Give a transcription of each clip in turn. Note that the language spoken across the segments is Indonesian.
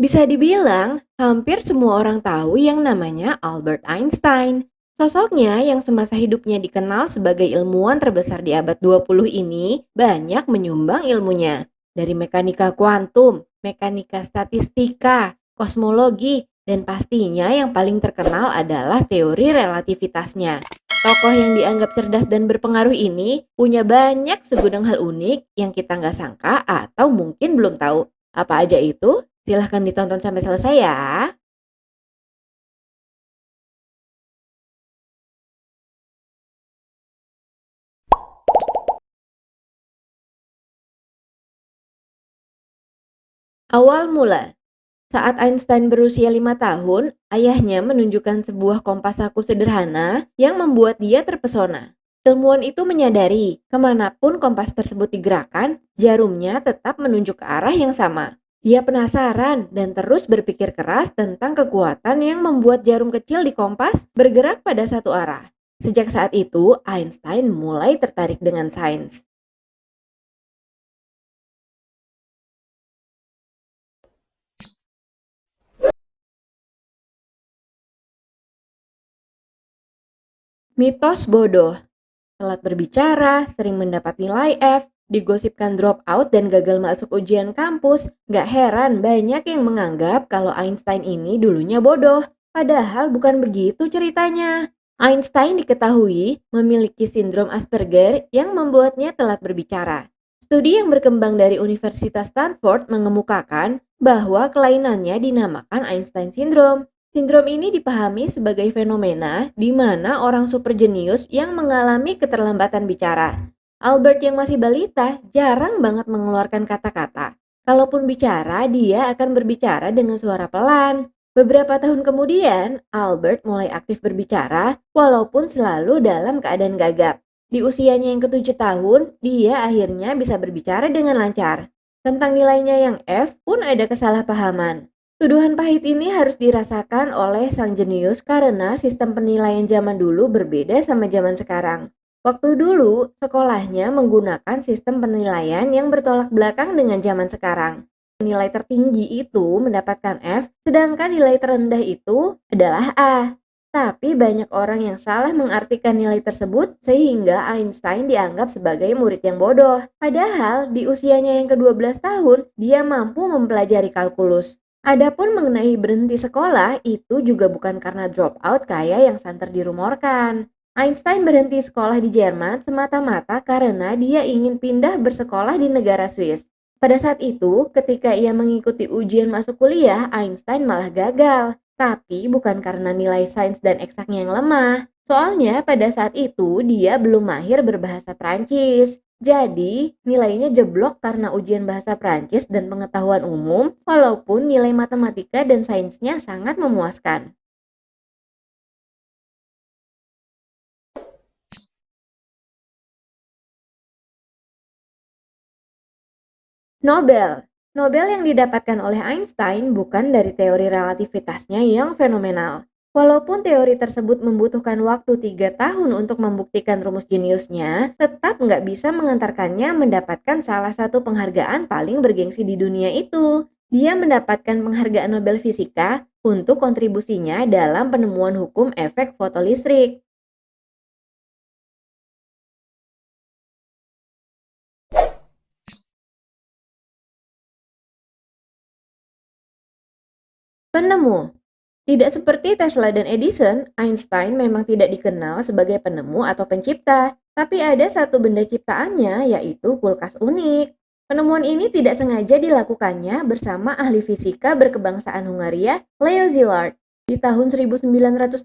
Bisa dibilang, hampir semua orang tahu yang namanya Albert Einstein. Sosoknya yang semasa hidupnya dikenal sebagai ilmuwan terbesar di abad 20 ini banyak menyumbang ilmunya. Dari mekanika kuantum, mekanika statistika, kosmologi, dan pastinya yang paling terkenal adalah teori relativitasnya. Tokoh yang dianggap cerdas dan berpengaruh ini punya banyak segudang hal unik yang kita nggak sangka atau mungkin belum tahu. Apa aja itu? Silahkan ditonton sampai selesai ya. Awal mula, saat Einstein berusia 5 tahun, ayahnya menunjukkan sebuah kompas saku sederhana yang membuat dia terpesona. Ilmuwan itu menyadari, kemanapun kompas tersebut digerakkan, jarumnya tetap menunjuk ke arah yang sama. Dia penasaran dan terus berpikir keras tentang kekuatan yang membuat jarum kecil di kompas bergerak pada satu arah. Sejak saat itu, Einstein mulai tertarik dengan sains. Mitos bodoh. Telat berbicara, sering mendapat nilai F, digosipkan drop out dan gagal masuk ujian kampus. Gak heran banyak yang menganggap kalau Einstein ini dulunya bodoh. Padahal bukan begitu ceritanya. Einstein diketahui memiliki sindrom Asperger yang membuatnya telat berbicara. Studi yang berkembang dari Universitas Stanford mengemukakan bahwa kelainannya dinamakan Einstein Syndrome. Sindrom ini dipahami sebagai fenomena di mana orang super jenius yang mengalami keterlambatan bicara. Albert yang masih balita jarang banget mengeluarkan kata-kata. Kalaupun bicara, dia akan berbicara dengan suara pelan. Beberapa tahun kemudian, Albert mulai aktif berbicara walaupun selalu dalam keadaan gagap. Di usianya yang ketujuh tahun, dia akhirnya bisa berbicara dengan lancar. Tentang nilainya yang F pun ada kesalahpahaman. Tuduhan pahit ini harus dirasakan oleh sang jenius karena sistem penilaian zaman dulu berbeda sama zaman sekarang. Waktu dulu, sekolahnya menggunakan sistem penilaian yang bertolak belakang dengan zaman sekarang. Nilai tertinggi itu mendapatkan F, sedangkan nilai terendah itu adalah A. Tapi banyak orang yang salah mengartikan nilai tersebut sehingga Einstein dianggap sebagai murid yang bodoh. Padahal di usianya yang ke-12 tahun, dia mampu mempelajari kalkulus. Adapun mengenai berhenti sekolah, itu juga bukan karena drop out kayak yang santer dirumorkan. Einstein berhenti sekolah di Jerman semata-mata karena dia ingin pindah bersekolah di negara Swiss. Pada saat itu, ketika ia mengikuti ujian masuk kuliah, Einstein malah gagal. Tapi bukan karena nilai sains dan eksaknya yang lemah. Soalnya pada saat itu dia belum mahir berbahasa Prancis. Jadi, nilainya jeblok karena ujian bahasa Prancis dan pengetahuan umum, walaupun nilai matematika dan sainsnya sangat memuaskan. Nobel. Nobel yang didapatkan oleh Einstein bukan dari teori relativitasnya yang fenomenal. Walaupun teori tersebut membutuhkan waktu 3 tahun untuk membuktikan rumus jeniusnya, tetap nggak bisa mengantarkannya mendapatkan salah satu penghargaan paling bergengsi di dunia itu. Dia mendapatkan penghargaan Nobel Fisika untuk kontribusinya dalam penemuan hukum efek fotolistrik. Penemu. Tidak seperti Tesla dan Edison, Einstein memang tidak dikenal sebagai penemu atau pencipta, tapi ada satu benda ciptaannya yaitu kulkas unik. Penemuan ini tidak sengaja dilakukannya bersama ahli fisika berkebangsaan Hungaria, Leo Szilard. Di tahun 1926,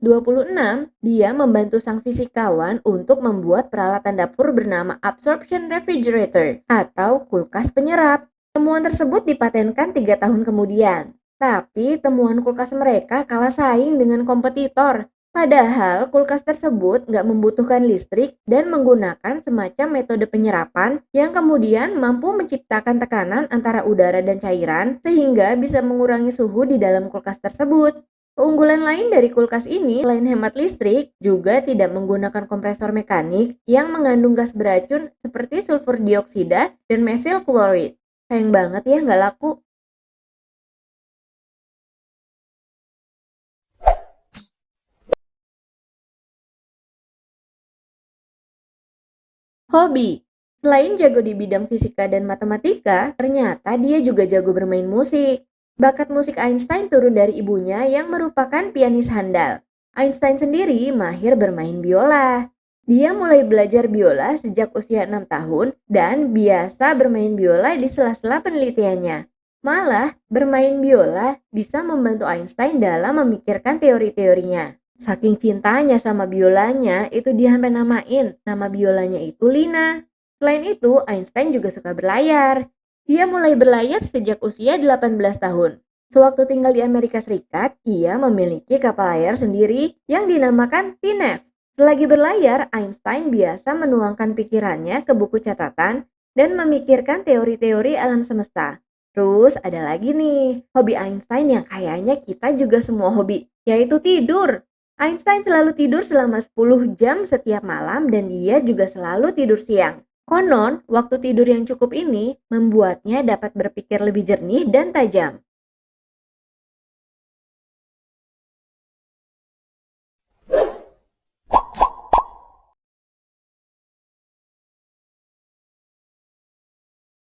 dia membantu sang fisikawan untuk membuat peralatan dapur bernama absorption refrigerator atau kulkas penyerap. Temuan tersebut dipatenkan 3 tahun kemudian. Tapi temuan kulkas mereka kalah saing dengan kompetitor. Padahal kulkas tersebut nggak membutuhkan listrik dan menggunakan semacam metode penyerapan yang kemudian mampu menciptakan tekanan antara udara dan cairan sehingga bisa mengurangi suhu di dalam kulkas tersebut. Keunggulan lain dari kulkas ini selain hemat listrik juga tidak menggunakan kompresor mekanik yang mengandung gas beracun seperti sulfur dioksida dan methyl chloride. Sayang banget ya nggak laku. Hobi. Selain jago di bidang fisika dan matematika, ternyata dia juga jago bermain musik. Bakat musik Einstein turun dari ibunya yang merupakan pianis handal. Einstein sendiri mahir bermain biola. Dia mulai belajar biola sejak usia 6 tahun dan biasa bermain biola di sela-sela penelitiannya. Malah, bermain biola bisa membantu Einstein dalam memikirkan teori-teorinya. Saking cintanya sama biolanya, itu dia sampai namain nama biolanya itu Lina. Selain itu, Einstein juga suka berlayar. Dia mulai berlayar sejak usia 18 tahun. Sewaktu tinggal di Amerika Serikat, ia memiliki kapal layar sendiri yang dinamakan TNF. Selagi berlayar, Einstein biasa menuangkan pikirannya ke buku catatan dan memikirkan teori-teori alam semesta. Terus ada lagi nih, hobi Einstein yang kayaknya kita juga semua hobi, yaitu tidur. Einstein selalu tidur selama 10 jam setiap malam dan dia juga selalu tidur siang. Konon, waktu tidur yang cukup ini membuatnya dapat berpikir lebih jernih dan tajam.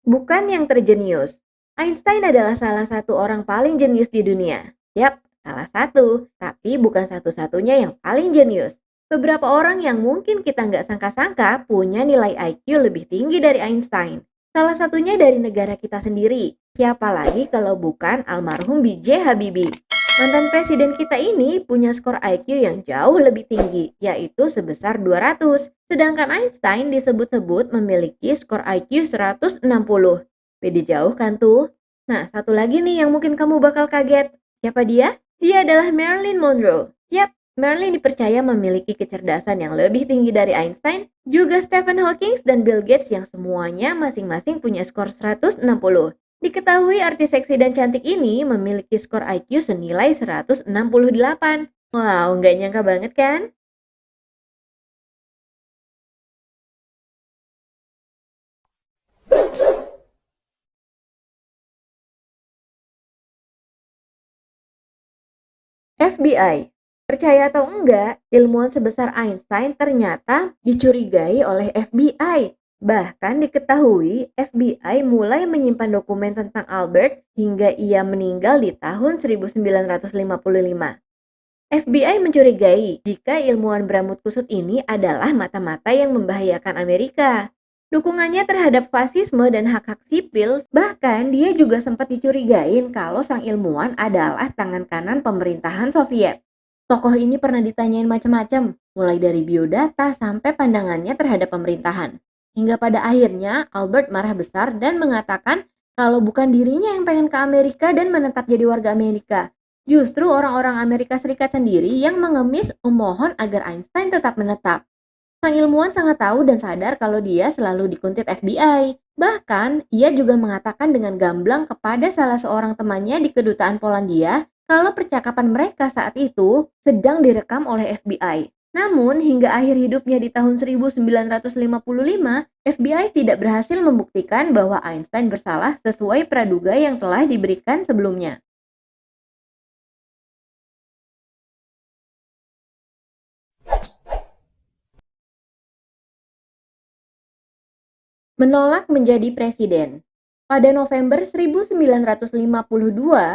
Bukan yang terjenius. Einstein adalah salah satu orang paling jenius di dunia. Yap, salah satu, tapi bukan satu-satunya yang paling jenius. Beberapa orang yang mungkin kita nggak sangka-sangka punya nilai IQ lebih tinggi dari Einstein. Salah satunya dari negara kita sendiri. Siapa lagi kalau bukan almarhum B.J. Habibie. Mantan presiden kita ini punya skor IQ yang jauh lebih tinggi, yaitu sebesar 200. Sedangkan Einstein disebut-sebut memiliki skor IQ 160. Beda jauh kan tuh? Nah, satu lagi nih yang mungkin kamu bakal kaget. Siapa dia? Dia adalah Marilyn Monroe. Yap, Marilyn dipercaya memiliki kecerdasan yang lebih tinggi dari Einstein, juga Stephen Hawking dan Bill Gates yang semuanya masing-masing punya skor 160. Diketahui artis seksi dan cantik ini memiliki skor IQ senilai 168. Wow, nggak nyangka banget kan? FBI. Percaya atau enggak, ilmuwan sebesar Einstein ternyata dicurigai oleh FBI. Bahkan diketahui FBI mulai menyimpan dokumen tentang Albert hingga ia meninggal di tahun 1955. FBI mencurigai jika ilmuwan berambut kusut ini adalah mata-mata yang membahayakan Amerika. Dukungannya terhadap fasisme dan hak-hak sipil, bahkan dia juga sempat dicurigain kalau sang ilmuwan adalah tangan kanan pemerintahan Soviet. Tokoh ini pernah ditanyain macam-macam, mulai dari biodata sampai pandangannya terhadap pemerintahan. Hingga pada akhirnya Albert marah besar dan mengatakan kalau bukan dirinya yang pengen ke Amerika dan menetap jadi warga Amerika. Justru orang-orang Amerika Serikat sendiri yang mengemis memohon agar Einstein tetap menetap. Sang ilmuwan sangat tahu dan sadar kalau dia selalu dikuntit FBI. Bahkan, ia juga mengatakan dengan gamblang kepada salah seorang temannya di kedutaan Polandia kalau percakapan mereka saat itu sedang direkam oleh FBI. Namun, hingga akhir hidupnya di tahun 1955, FBI tidak berhasil membuktikan bahwa Einstein bersalah sesuai praduga yang telah diberikan sebelumnya. Menolak menjadi presiden. Pada November 1952,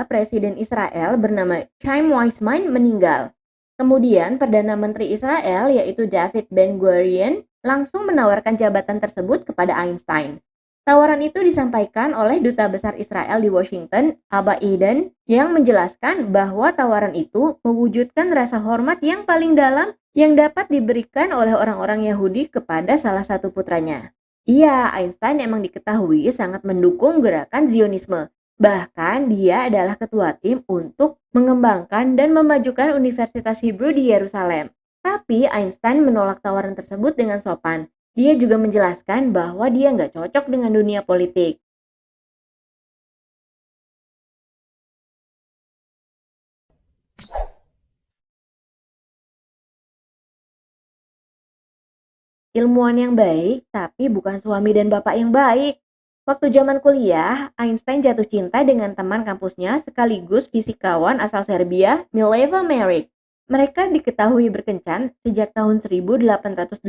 Presiden Israel bernama Chaim Weizmann meninggal. Kemudian Perdana Menteri Israel yaitu David Ben-Gurion langsung menawarkan jabatan tersebut kepada Einstein. Tawaran itu disampaikan oleh Duta Besar Israel di Washington, Abba Edan, yang menjelaskan bahwa tawaran itu mewujudkan rasa hormat yang paling dalam yang dapat diberikan oleh orang-orang Yahudi kepada salah satu putranya. Iya, Einstein emang diketahui sangat mendukung gerakan Zionisme. Bahkan dia adalah ketua tim untuk mengembangkan dan memajukan Universitas Hebrew di Yerusalem. Tapi Einstein menolak tawaran tersebut dengan sopan. Dia juga menjelaskan bahwa dia nggak cocok dengan dunia politik. Ilmuwan yang baik, tapi bukan suami dan bapak yang baik. Waktu zaman kuliah, Einstein jatuh cinta dengan teman kampusnya sekaligus fisikawan asal Serbia, Mileva Maric. Mereka diketahui berkencan sejak tahun 1887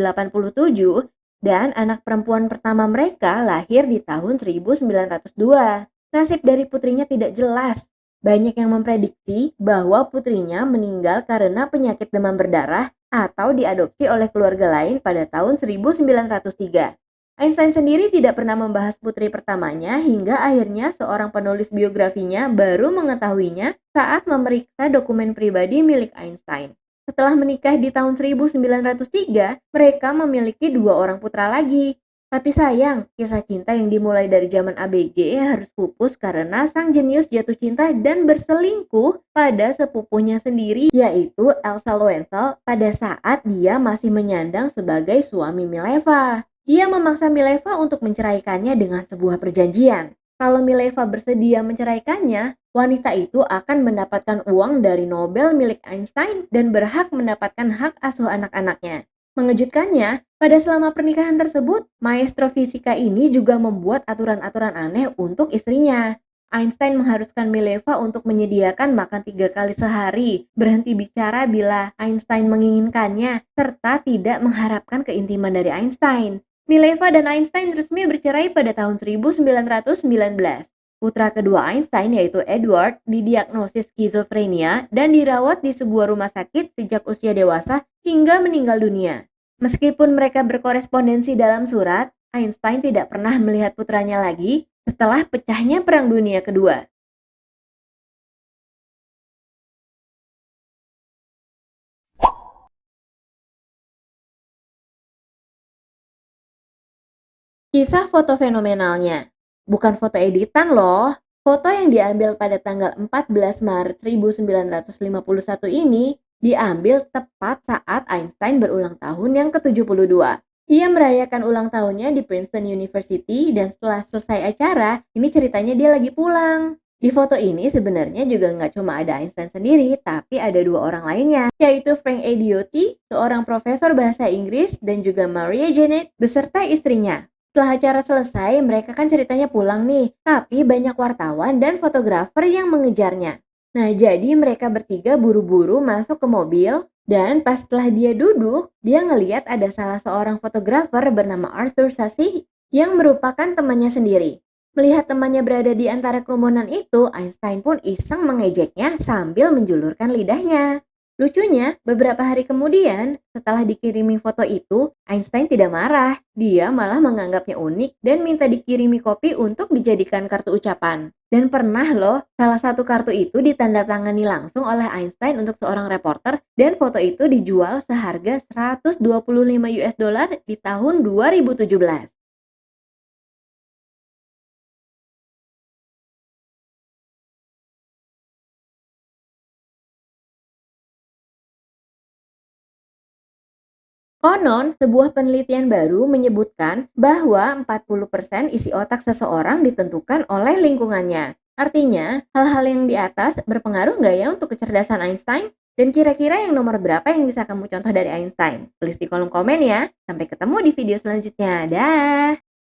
dan anak perempuan pertama mereka lahir di tahun 1902. Nasib dari putrinya tidak jelas. Banyak yang memprediksi bahwa putrinya meninggal karena penyakit demam berdarah atau diadopsi oleh keluarga lain pada tahun 1903. Einstein sendiri tidak pernah membahas putri pertamanya hingga akhirnya seorang penulis biografinya baru mengetahuinya saat memeriksa dokumen pribadi milik Einstein. Setelah menikah di tahun 1903, mereka memiliki dua orang putra lagi. Tapi sayang, kisah cinta yang dimulai dari zaman ABG harus pupus karena sang jenius jatuh cinta dan berselingkuh pada sepupunya sendiri, yaitu Elsa Lowenthal pada saat dia masih menyandang sebagai suami Mileva. Dia memaksa Mileva untuk menceraikannya dengan sebuah perjanjian. Kalau Mileva bersedia menceraikannya, wanita itu akan mendapatkan uang dari Nobel milik Einstein dan berhak mendapatkan hak asuh anak-anaknya. Mengejutkannya, pada selama pernikahan tersebut, maestro fisika ini juga membuat aturan-aturan aneh untuk istrinya. Einstein mengharuskan Mileva untuk menyediakan makan 3 kali sehari, berhenti bicara bila Einstein menginginkannya, serta tidak mengharapkan keintiman dari Einstein. Mileva dan Einstein resmi bercerai pada tahun 1919. Putra kedua Einstein yaitu Edward didiagnosis skizofrenia dan dirawat di sebuah rumah sakit sejak usia dewasa hingga meninggal dunia. Meskipun mereka berkorespondensi dalam surat, Einstein tidak pernah melihat putranya lagi setelah pecahnya Perang Dunia Kedua. Kisah foto fenomenalnya. Bukan foto editan loh. Foto yang diambil pada tanggal 14 Maret 1951 ini diambil tepat saat Einstein berulang tahun yang ke-72. Ia merayakan ulang tahunnya di Princeton University dan setelah selesai acara, ini ceritanya dia lagi pulang. Di foto ini sebenarnya juga nggak cuma ada Einstein sendiri, tapi ada dua orang lainnya, yaitu Frank Ediotti, seorang profesor bahasa Inggris, dan juga Maria Janet beserta istrinya. Setelah acara selesai, mereka kan ceritanya pulang nih, tapi banyak wartawan dan fotografer yang mengejarnya. Nah, jadi mereka bertiga buru-buru masuk ke mobil, dan pas setelah dia duduk, dia ngeliat ada salah seorang fotografer bernama Arthur Sassy yang merupakan temannya sendiri. Melihat temannya berada di antara kerumunan itu, Einstein pun iseng mengejeknya sambil menjulurkan lidahnya. Lucunya, beberapa hari kemudian, setelah dikirimi foto itu, Einstein tidak marah. Dia malah menganggapnya unik dan minta dikirimi kopi untuk dijadikan kartu ucapan. Dan pernah loh, salah satu kartu itu ditandatangani langsung oleh Einstein untuk seorang reporter dan foto itu dijual seharga 125 US dollar di tahun 2017. Konon, sebuah penelitian baru menyebutkan bahwa 40% isi otak seseorang ditentukan oleh lingkungannya. Artinya, hal-hal yang di atas berpengaruh nggak ya untuk kecerdasan Einstein? Dan kira-kira yang nomor berapa yang bisa kamu contoh dari Einstein? Tulis di kolom komen ya. Sampai ketemu di video selanjutnya. Dah!